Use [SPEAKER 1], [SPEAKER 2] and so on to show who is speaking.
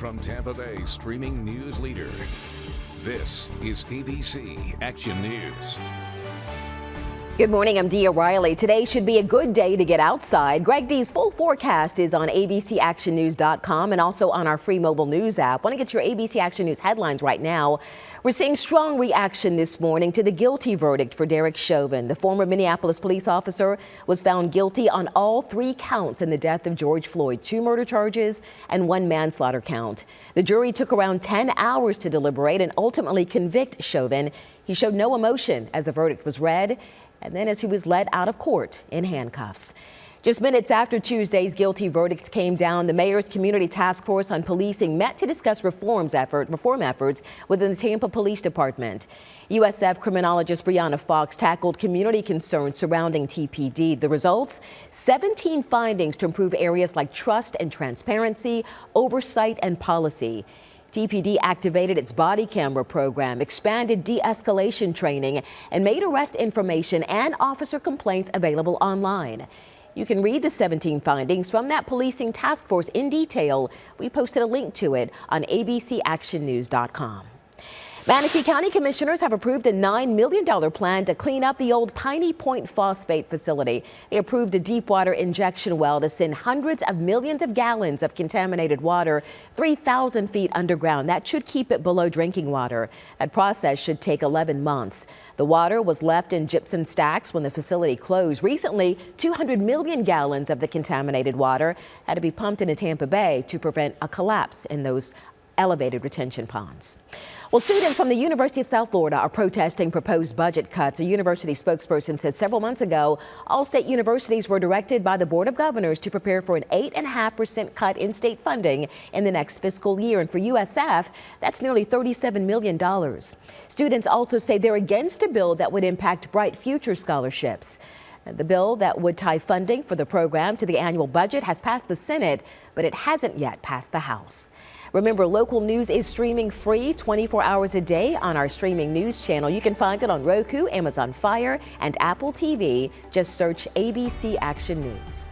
[SPEAKER 1] From Tampa Bay streaming news leader, this is ABC Action News.
[SPEAKER 2] Good morning, I'm DEIAH Riley. Today should be a good day to get outside. Greg D's full forecast is on abcactionnews.com and also on our free mobile news app. Want to get your ABC Action News headlines right now. We're seeing strong reaction this morning to the guilty verdict for Derek Chauvin. The former Minneapolis police officer was found guilty on all 3 counts in the death of George Floyd, 2 murder charges and 1 manslaughter count. The jury took around 10 hours to deliberate and ultimately convict Chauvin. He showed no emotion as the verdict was read and then as he was led out of court in handcuffs. Just minutes after Tuesday's guilty verdict came down, the mayor's community task force on policing met to discuss reform efforts within the Tampa Police Department. USF criminologist Brianna Fox tackled community concerns surrounding TPD. The results? 17 findings to improve areas like trust and transparency, oversight and policy. TPD activated its body camera program, expanded de-escalation training, and made arrest information and officer complaints available online. You can read the 17 findings from that policing task force in detail. We posted a link to it on abcactionnews.com. Manatee County commissioners have approved a $9 million plan to clean up the old Piney Point phosphate facility. They approved a deep water injection well to send hundreds of millions of gallons of contaminated water 3,000 feet underground. That should keep it below drinking water. That process should take 11 months. The water was left in gypsum stacks when the facility closed. Recently, 200 million gallons of the contaminated water had to be pumped into Tampa Bay to prevent a collapse in those elevated retention ponds. Well, students from the University of South Florida are protesting proposed budget cuts. A university spokesperson said several months ago, all state universities were directed by the Board of Governors to prepare for an 8.5% cut in state funding in the next fiscal year. And for USF, that's nearly $37 million. Students also say they're against a bill that would impact Bright Future scholarships. The bill that would tie funding for the program to the annual budget has passed the Senate, but it hasn't yet passed the House. Remember, local news is streaming free 24 hours a day on our streaming news channel. You can find it on Roku, Amazon Fire, and Apple TV. Just search ABC Action News.